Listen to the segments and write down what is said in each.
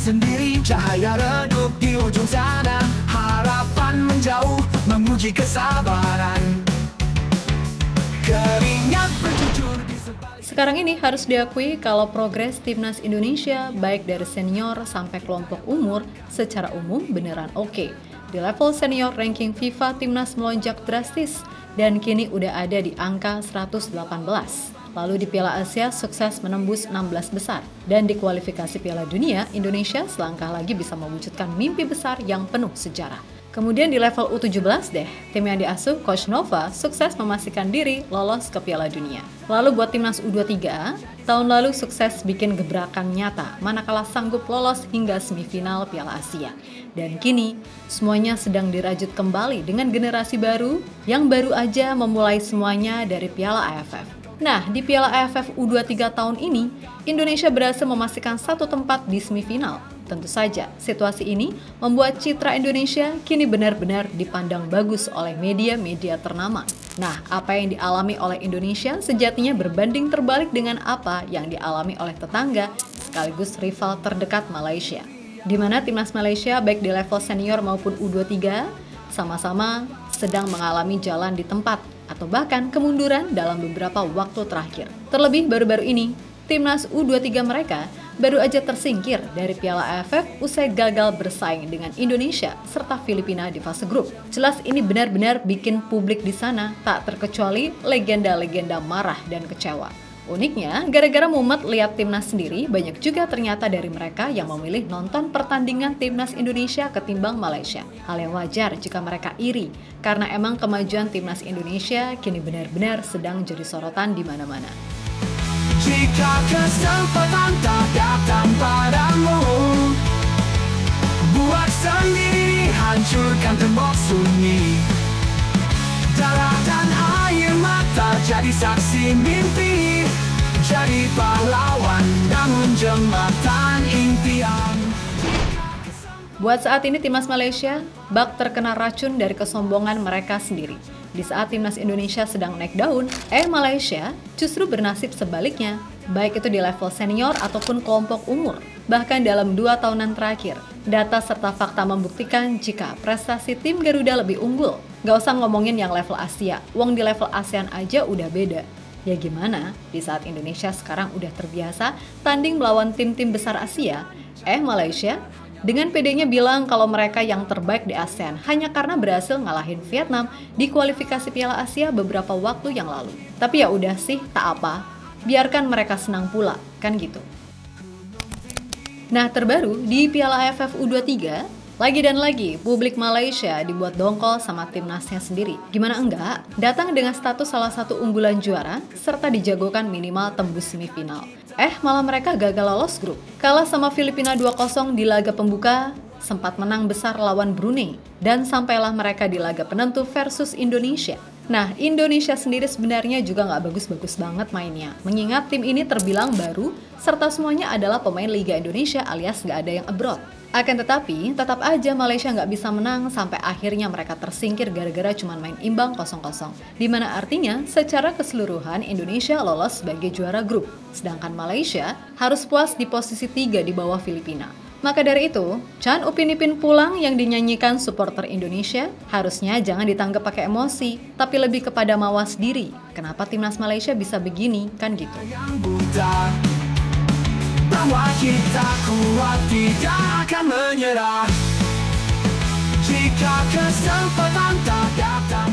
sendiri, cahaya redup di ujung sana. Harapan menjauh, menguji kesabaran. Keringat bercucur di sebalik. Sekarang ini harus diakui kalau progres timnas Indonesia baik dari senior sampai kelompok umur secara umum beneran oke. Di level senior ranking FIFA timnas melonjak drastis dan kini udah ada di angka 118. Lalu di Piala Asia sukses menembus 16 besar. Dan di kualifikasi Piala Dunia, Indonesia selangkah lagi bisa mewujudkan mimpi besar yang penuh sejarah. Kemudian di level U17 deh, tim yang diasuh Coach Nova sukses memastikan diri lolos ke Piala Dunia. Lalu buat timnas U23, tahun lalu sukses bikin gebrakan nyata manakala sanggup lolos hingga semifinal Piala Asia. Dan kini, semuanya sedang dirajut kembali dengan generasi baru yang baru aja memulai semuanya dari Piala AFF. Nah, di Piala AFF U23 tahun ini, Indonesia berhasil memastikan satu tempat di semifinal. Tentu saja, situasi ini membuat citra Indonesia kini benar-benar dipandang bagus oleh media-media ternama. Nah, apa yang dialami oleh Indonesia sejatinya berbanding terbalik dengan apa yang dialami oleh tetangga sekaligus rival terdekat Malaysia. Di mana timnas Malaysia baik di level senior maupun U23 sama-sama sedang mengalami jalan di tempat atau bahkan kemunduran dalam beberapa waktu terakhir. Terlebih baru-baru ini, timnas U23 mereka baru aja tersingkir dari Piala AFF usai gagal bersaing dengan Indonesia serta Filipina di fase grup. Jelas ini benar-benar bikin publik di sana tak terkecuali legenda-legenda marah dan kecewa. Uniknya, gara-gara mumet lihat timnas sendiri, banyak juga ternyata dari mereka yang memilih nonton pertandingan timnas Indonesia ketimbang Malaysia. Hal yang wajar jika mereka iri, karena emang kemajuan timnas Indonesia kini benar-benar sedang jadi sorotan di mana-mana. Jika kesempatan tak datang padamu, buat sendiri, hancurkan tembok sunyi. Darah dan air mata jadi saksi mimpi, jadi pahlawan bangun jembatan impian. Buat saat ini timnas Malaysia bak terkena racun dari kesombongan mereka sendiri. Di saat timnas Indonesia sedang naik daun, Malaysia justru bernasib sebaliknya, baik itu di level senior ataupun kelompok umur. Bahkan dalam 2 tahunan terakhir, data serta fakta membuktikan jika prestasi tim Garuda lebih unggul. Gak usah ngomongin yang level Asia, wong di level ASEAN aja udah beda. Ya gimana, di saat Indonesia sekarang udah terbiasa tanding melawan tim-tim besar Asia, Malaysia dengan pedenya bilang kalau mereka yang terbaik di ASEAN hanya karena berhasil ngalahin Vietnam di kualifikasi Piala Asia beberapa waktu yang lalu. Tapi ya udah sih, tak apa, biarkan mereka senang pula, kan gitu. Nah, terbaru di Piala AFF U23, lagi dan lagi publik Malaysia dibuat dongkol sama timnasnya sendiri. Gimana enggak? Datang dengan status salah satu unggulan juara serta dijagokan minimal tembus semifinal. Malah mereka gagal lolos grup. Kalah sama Filipina 2-0 di laga pembuka, sempat menang besar lawan Brunei, dan sampailah mereka di laga penentu versus Indonesia. Nah, Indonesia sendiri sebenarnya juga nggak bagus-bagus banget mainnya, mengingat tim ini terbilang baru, serta semuanya adalah pemain Liga Indonesia alias nggak ada yang abroad. Akan tetapi, tetap aja Malaysia nggak bisa menang sampai akhirnya mereka tersingkir gara-gara cuma main imbang 0-0. Dimana artinya, secara keseluruhan Indonesia lolos sebagai juara grup, sedangkan Malaysia harus puas di posisi 3 di bawah Filipina. Maka dari itu, Can Upin Ipin pulang yang dinyanyikan supporter Indonesia harusnya jangan ditanggap pakai emosi, tapi lebih kepada mawas diri. Kenapa timnas Malaysia bisa begini, kan gitu. Bahwa kita kuat tidak akan menyerah. Jika kesempatan tak datang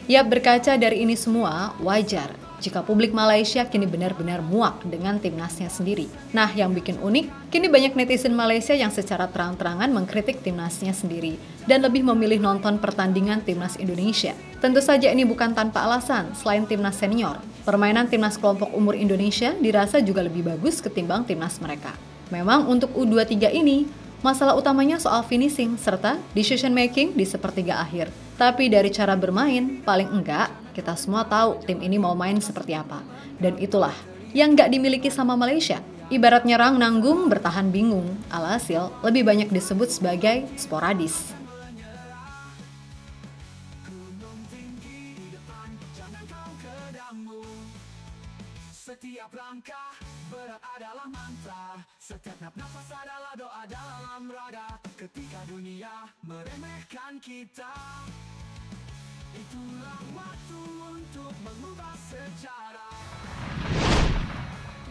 Ya, berkaca dari ini semua, wajar jika publik Malaysia kini benar-benar muak dengan timnasnya sendiri. Nah, yang bikin unik, kini banyak netizen Malaysia yang secara terang-terangan mengkritik timnasnya sendiri dan lebih memilih nonton pertandingan timnas Indonesia. Tentu saja ini bukan tanpa alasan, selain timnas senior. Permainan timnas kelompok umur Indonesia dirasa juga lebih bagus ketimbang timnas mereka. Memang untuk U23 ini, masalah utamanya soal finishing serta decision making di sepertiga akhir. Tapi dari cara bermain, paling enggak kita semua tahu tim ini mau main seperti apa. Dan itulah yang nggak dimiliki sama Malaysia. Ibarat nyerang nanggung, bertahan bingung, alhasil lebih banyak disebut sebagai sporadis. Setiap langkah berat adalah mantra, setiap nafas adalah doa dalam raga. Ketika dunia meremehkan kita, itulah waktu untuk mengubah sejarah.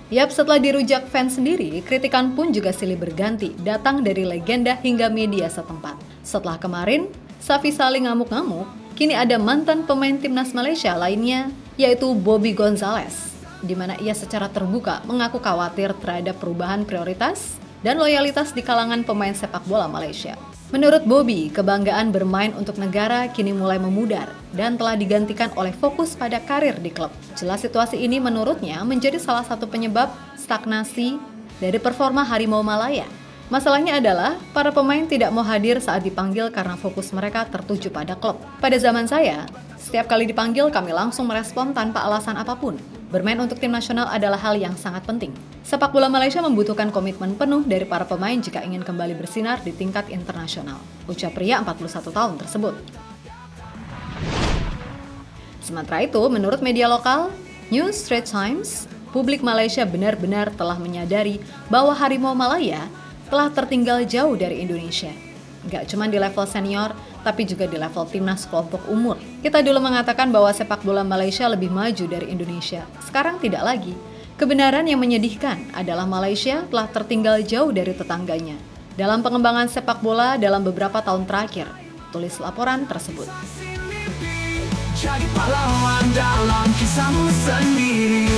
Yap, setelah dirujak fans sendiri, kritikan pun juga silih berganti, datang dari legenda hingga media setempat. Setelah kemarin, Safi saling ngamuk-ngamuk, kini ada mantan pemain timnas Malaysia lainnya, yaitu Bobby Gonzalez, di mana ia secara terbuka mengaku khawatir terhadap perubahan prioritas dan loyalitas di kalangan pemain sepak bola Malaysia. Menurut Bobby, kebanggaan bermain untuk negara kini mulai memudar dan telah digantikan oleh fokus pada karir di klub. Jelas situasi ini menurutnya menjadi salah satu penyebab stagnasi dari performa Harimau Malaya. Masalahnya adalah para pemain tidak mau hadir saat dipanggil karena fokus mereka tertuju pada klub. Pada zaman saya, setiap kali dipanggil kami langsung merespon tanpa alasan apapun. Bermain untuk tim nasional adalah hal yang sangat penting. Sepak bola Malaysia membutuhkan komitmen penuh dari para pemain jika ingin kembali bersinar di tingkat internasional, ucap pria 41 tahun tersebut. Sementara itu, menurut media lokal, New Straits Times, publik Malaysia benar-benar telah menyadari bahwa Harimau Malaya telah tertinggal jauh dari Indonesia. Gak cuma di level senior, tapi juga di level timnas kelompok umur. Kita dulu mengatakan bahwa sepak bola Malaysia lebih maju dari Indonesia. Sekarang tidak lagi. Kebenaran yang menyedihkan adalah Malaysia telah tertinggal jauh dari tetangganya dalam pengembangan sepak bola dalam beberapa tahun terakhir, tulis laporan tersebut. Jadi pahlawan dalam kisahmu sendiri.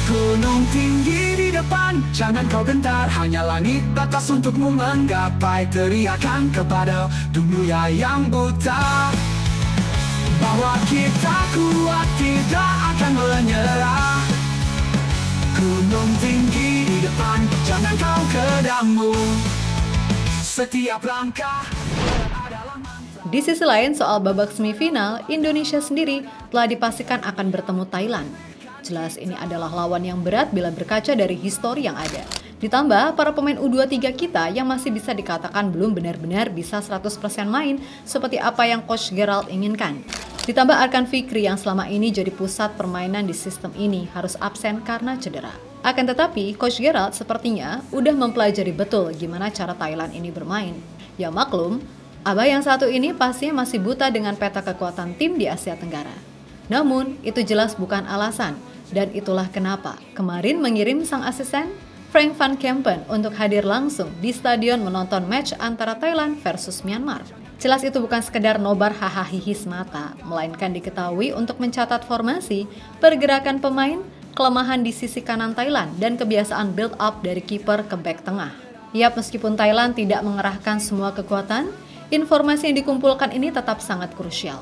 Gunung tinggi di depan, jangan kau gentar, hanya langit batas untukmu menggapai. Teriakan kepada dunia yang buta bahwa kita kuat, tidak akan menyerah. Gunung tinggi di depan, jangan kau kedammu. Setiap langkah adalah mantra. Di sisi lain, soal babak semifinal, Indonesia sendiri telah dipastikan akan bertemu Thailand. Jelas ini adalah lawan yang berat bila berkaca dari histori yang ada. Ditambah para pemain U23 kita yang masih bisa dikatakan belum benar-benar bisa 100% main seperti apa yang Coach Gerald inginkan. Ditambah Arkan Fikri yang selama ini jadi pusat permainan di sistem ini harus absen karena cedera. Akan tetapi, Coach Gerald sepertinya udah mempelajari betul gimana cara Thailand ini bermain. Ya maklum, Abah yang satu ini pastinya masih buta dengan peta kekuatan tim di Asia Tenggara. Namun, itu jelas bukan alasan. Dan itulah kenapa kemarin mengirim sang asisten Frank Van Kempen untuk hadir langsung di stadion menonton match antara Thailand versus Myanmar. Jelas itu bukan sekedar nobar hahaha semata, melainkan diketahui untuk mencatat formasi, pergerakan pemain, kelemahan di sisi kanan Thailand, dan kebiasaan build up dari kiper ke bek tengah. Yap, meskipun Thailand tidak mengerahkan semua kekuatan, informasi yang dikumpulkan ini tetap sangat krusial.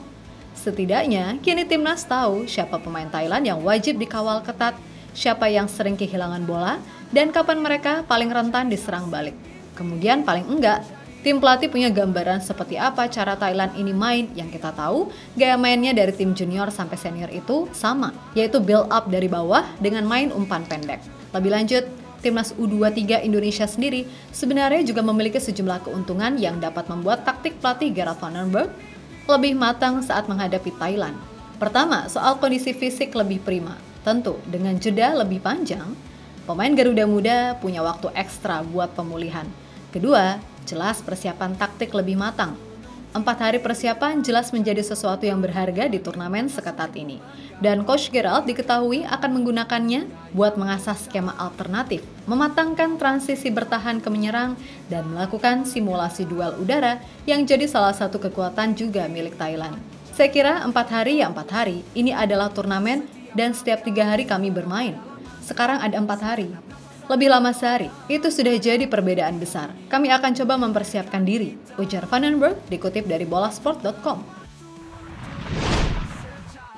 Setidaknya, kini timnas tahu siapa pemain Thailand yang wajib dikawal ketat, siapa yang sering kehilangan bola, dan kapan mereka paling rentan diserang balik. Kemudian paling enggak, tim pelatih punya gambaran seperti apa cara Thailand ini main. Yang kita tahu, gaya mainnya dari tim junior sampai senior itu sama, yaitu build up dari bawah dengan main umpan pendek. Lebih lanjut, timnas U23 Indonesia sendiri sebenarnya juga memiliki sejumlah keuntungan yang dapat membuat taktik pelatih Gerard van den Berg lebih matang saat menghadapi Thailand. Pertama, soal kondisi fisik lebih prima. Tentu, dengan jeda lebih panjang, pemain Garuda Muda punya waktu ekstra buat pemulihan. Kedua, jelas persiapan taktik lebih matang. 4 hari persiapan jelas menjadi sesuatu yang berharga di turnamen seketat ini. Dan Coach Gerald diketahui akan menggunakannya buat mengasah skema alternatif, mematangkan transisi bertahan ke menyerang, dan melakukan simulasi duel udara yang jadi salah satu kekuatan juga milik Thailand. Saya kira 4 hari ya 4 hari, ini adalah turnamen dan setiap 3 hari kami bermain. Sekarang ada 4 hari. Lebih lama sehari, itu sudah jadi perbedaan besar. Kami akan coba mempersiapkan diri, ujar Van den Berg dikutip dari bolasport.com.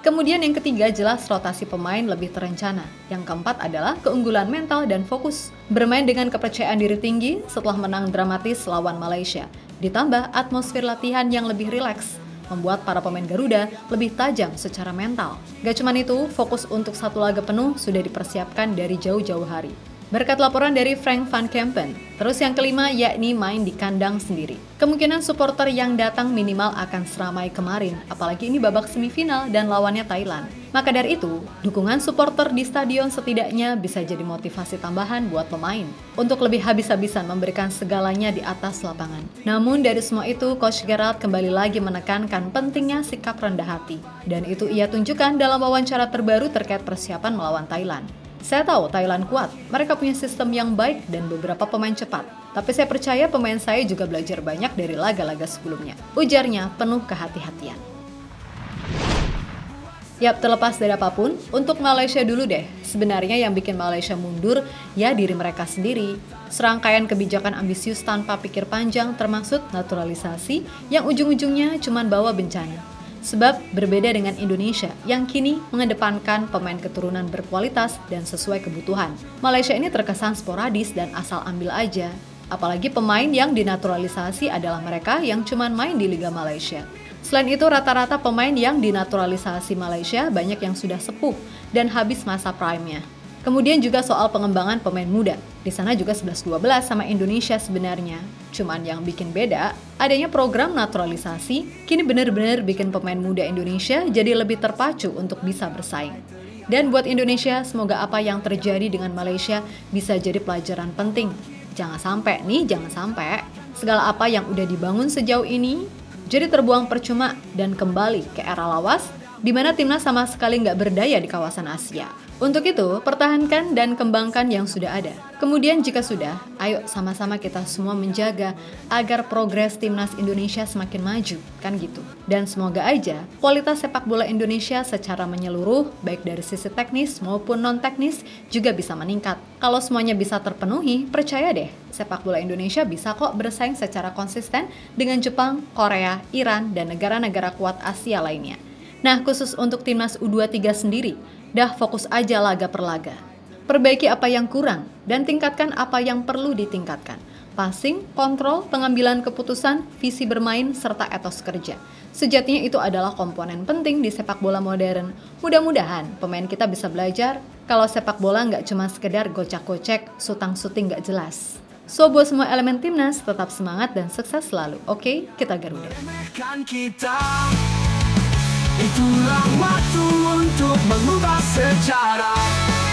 Kemudian yang ketiga jelas rotasi pemain lebih terencana. Yang keempat adalah keunggulan mental dan fokus. Bermain dengan kepercayaan diri tinggi setelah menang dramatis lawan Malaysia. Ditambah atmosfer latihan yang lebih rileks, membuat para pemain Garuda lebih tajam secara mental. Gak cuma itu, fokus untuk satu laga penuh sudah dipersiapkan dari jauh-jauh hari. Berkat laporan dari Frank van Kempen. Terus yang kelima yakni main di kandang sendiri. Kemungkinan supporter yang datang minimal akan seramai kemarin, apalagi ini babak semifinal dan lawannya Thailand. Maka dari itu, dukungan supporter di stadion setidaknya bisa jadi motivasi tambahan buat pemain untuk lebih habis-habisan memberikan segalanya di atas lapangan. Namun dari semua itu, Coach Gerrard kembali lagi menekankan pentingnya sikap rendah hati. Dan itu ia tunjukkan dalam wawancara terbaru terkait persiapan melawan Thailand. Saya tahu Thailand kuat, mereka punya sistem yang baik dan beberapa pemain cepat. Tapi saya percaya pemain saya juga belajar banyak dari laga-laga sebelumnya. Ujarnya penuh kehati-hatian. Yap, terlepas dari apapun, untuk Malaysia dulu deh. Sebenarnya yang bikin Malaysia mundur, ya diri mereka sendiri. Serangkaian kebijakan ambisius tanpa pikir panjang termasuk naturalisasi yang ujung-ujungnya cuma bawa bencana. Sebab berbeda dengan Indonesia yang kini mengedepankan pemain keturunan berkualitas dan sesuai kebutuhan. Malaysia ini terkesan sporadis dan asal ambil aja. Apalagi pemain yang dinaturalisasi adalah mereka yang cuma main di Liga Malaysia. Selain itu rata-rata pemain yang dinaturalisasi Malaysia banyak yang sudah sepuh dan habis masa prime-nya. Kemudian juga soal pengembangan pemain muda. Di sana juga 11-12 sama Indonesia sebenarnya. Cuman yang bikin beda, adanya program naturalisasi kini benar-benar bikin pemain muda Indonesia jadi lebih terpacu untuk bisa bersaing. Dan buat Indonesia, semoga apa yang terjadi dengan Malaysia bisa jadi pelajaran penting. Jangan sampai segala apa yang udah dibangun sejauh ini jadi terbuang percuma dan kembali ke era lawas di mana timnas sama sekali nggak berdaya di kawasan Asia. Untuk itu, pertahankan dan kembangkan yang sudah ada. Kemudian jika sudah, ayo sama-sama kita semua menjaga agar progres timnas Indonesia semakin maju, kan gitu. Dan semoga aja kualitas sepak bola Indonesia secara menyeluruh, baik dari sisi teknis maupun non-teknis, juga bisa meningkat. Kalau semuanya bisa terpenuhi, percaya deh, sepak bola Indonesia bisa kok bersaing secara konsisten dengan Jepang, Korea, Iran, dan negara-negara kuat Asia lainnya. Nah, khusus untuk timnas U23 sendiri, dah fokus aja laga per laga. Perbaiki apa yang kurang dan tingkatkan apa yang perlu ditingkatkan. Passing, kontrol, pengambilan keputusan, visi bermain, serta etos kerja. Sejatinya itu adalah komponen penting di sepak bola modern. Mudah-mudahan pemain kita bisa belajar kalau sepak bola nggak cuma sekedar gocak-gocek, sutang-suting nggak jelas. So, buat semua elemen timnas, tetap semangat dan sukses selalu. Oke, kita Garuda. Itulah waktu untuk mengubah sejarah.